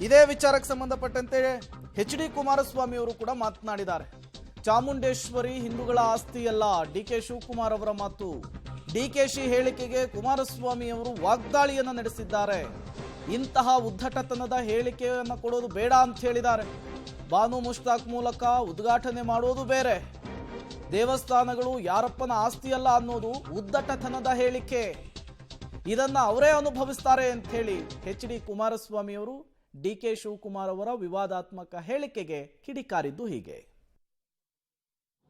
ಇದೇ ವಿಚಾರಕ್ಕೆ ಸಂಬಂಧಪಟ್ಟಂತೆ ಎಚ್.ಡಿ. ಕುಮಾರಸ್ವಾಮಿ ಅವರು ಕೂಡ ಮಾತನಾಡಿದ್ದಾರೆ. ಚಾಮುಂಡೇಶ್ವರಿ ಹಿಂದೂಗಳ ಆಸ್ತಿಯಲ್ಲ, ಡಿ.ಕೆ. ಶಿವಕುಮಾರ್ ಅವರ ಮಾತು. ಡಿಕೆಶಿ ಹೇಳಿಕೆಗೆ ಕುಮಾರಸ್ವಾಮಿ ಅವರು ವಾಗ್ದಾಳಿಯನ್ನು ನಡೆಸಿದ್ದಾರೆ. ಇಂತಹ ಉದ್ದಟತನದ ಹೇಳಿಕೆಯನ್ನು ಕೊಡೋದು ಬೇಡ ಅಂತ ಹೇಳಿದ್ದಾರೆ. ಬಾನು ಮುಷ್ತಾಕ್ ಮೂಲಕ ಉದ್ಘಾಟನೆ ಮಾಡೋದು ಬೇರೆ, ದೇವಸ್ಥಾನಗಳು ಯಾರಪ್ಪನ ಆಸ್ತಿಯಲ್ಲ ಅನ್ನೋದು ಉದ್ದಟತನದ ಹೇಳಿಕೆ. ಇದನ್ನ ಅವರೇ ಅನುಭವಿಸ್ತಾರೆ ಅಂತ ಹೇಳಿ ಎಚ್.ಡಿ. ಕುಮಾರಸ್ವಾಮಿ ಅವರು ಡಿ.ಕೆ. ಶಿವಕುಮಾರ್ ಅವರ ವಿವಾದಾತ್ಮಕ ಹೇಳಿಕೆಗೆ ಕಿಡಿಕಾರಿದ್ದು ಹೀಗೆ.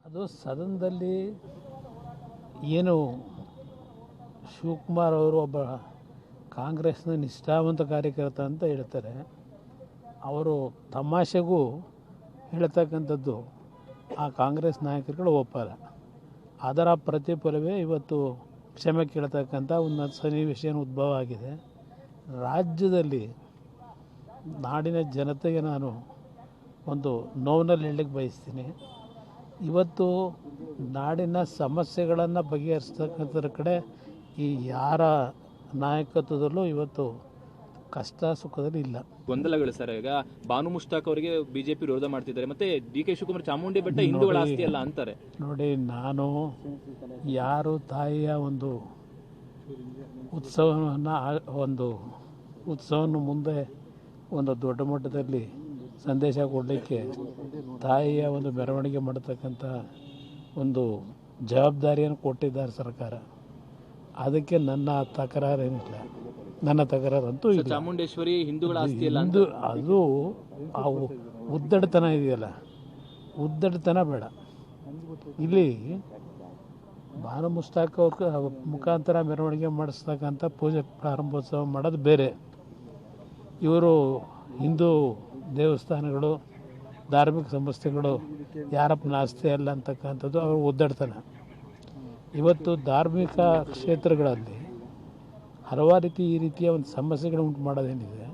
ಅದು ಸದನದಲ್ಲಿ ಏನು ಶಿವಕುಮಾರ್ ಅವರು ಒಬ್ಬ ಕಾಂಗ್ರೆಸ್ನ ನಿಷ್ಠಾವಂತ ಕಾರ್ಯಕರ್ತ ಅಂತ ಹೇಳ್ತಾರೆ. ಅವರು ತಮಾಷೆಗೂ ಹೇಳ್ತಕ್ಕಂಥದ್ದು ಆ ಕಾಂಗ್ರೆಸ್ ನಾಯಕರುಗಳು ಒಪ್ಪಲ್ಲ. ಅದರ ಪ್ರತಿಫಲವೇ ಇವತ್ತು ಕ್ಷಮೆ ಕೇಳ್ತಕ್ಕಂಥ ಒಂದು ಸನ್ನಿವೇಶ ಉದ್ಭವ ಆಗಿದೆ. ರಾಜ್ಯದಲ್ಲಿ ನಾಡಿನ ಜನತೆಗೆ ನಾನು ಒಂದು ನೋವಿನಲ್ಲಿ ಹೇಳಲಿಕ್ಕೆ ಬಯಸ್ತೀನಿ. ಇವತ್ತು ನಾಡಿನ ಸಮಸ್ಯೆಗಳನ್ನು ಬಗೆಹರಿಸ್ತಕ್ಕಂಥದ್ರ ಕಡೆ ಈ ಯಾರ ನಾಯಕತ್ವದಲ್ಲೂ ಇವತ್ತು ಕಷ್ಟ ಸುಖದಲ್ಲಿ ಇಲ್ಲ. ಗೊಂದಲಗಳು ಸರ್. ಈಗ ಬಾನು ಮುಷ್ತಾಕ್ ಅವರಿಗೆ ಬಿಜೆಪಿ ವಿರೋಧ ಮಾಡ್ತಿದ್ದಾರೆ, ಮತ್ತೆ ಡಿ.ಕೆ. ಶಿವಕುಮಾರ್ ಚಾಮುಂಡಿ ಬೆಟ್ಟ ಹಿಂದೂಗಳ ಆಸ್ತಿ ಅಲ್ಲ ಅಂತಾರೆ. ನೋಡಿ, ನಾನು ಯಾರು ತಾಯಿಯ ಒಂದು ಉತ್ಸವವನ್ನು ಮುಂದೆ ಒಂದು ದೊಡ್ಡ ಮಟ್ಟದಲ್ಲಿ ಸಂದೇಶ ಕೊಡಲಿಕ್ಕೆ ತಾಯಿಯ ಒಂದು ಮೆರವಣಿಗೆ ಮಾಡತಕ್ಕಂಥ ಒಂದು ಜವಾಬ್ದಾರಿಯನ್ನು ಕೊಟ್ಟಿದ್ದಾರೆ ಸರ್ಕಾರ. ಅದಕ್ಕೆ ನನ್ನ ತಕರಾರೇನಿಲ್ಲ. ನನ್ನ ತಕರಾರಂತೂ ಇಲ್ಲ. ಚಾಮುಂಡೇಶ್ವರಿ ಹಿಂದೂಗಳ ಆಸ್ತಿ ಅಲ್ಲ, ಅದು ಆ ಉದ್ದಟತನ ಇದೆಯಲ್ಲ, ಉದ್ದಟತನ ಬೇಡ. ಇಲ್ಲಿ ಬಾನು ಮುಷ್ತಾಕ್ ಅವ್ರ ಮುಖಾಂತರ ಮೆರವಣಿಗೆ ಮಾಡಿಸ್ತಕ್ಕಂಥ ಪೂಜೆ ಪ್ರಾರಂಭೋತ್ಸವ ಮಾಡೋದು ಬೇರೆ. ಇವರು ಹಿಂದೂ ದೇವಸ್ಥಾನಗಳು, ಧಾರ್ಮಿಕ ಸಂಸ್ಥೆಗಳು ಯಾರಪ್ಪನ ಆಸ್ತಿ ಅಲ್ಲ ಅಂತಕ್ಕಂಥದ್ದು ಅವರು ಉದ್ದಟತನ. ಇವತ್ತು ಧಾರ್ಮಿಕ ಕ್ಷೇತ್ರಗಳಲ್ಲಿ ಹಲವಾರು ಈ ರೀತಿಯ ಒಂದು ಸಮಸ್ಯೆಗಳು ಉಂಟು ಮಾಡೋದೇನಿದೆ,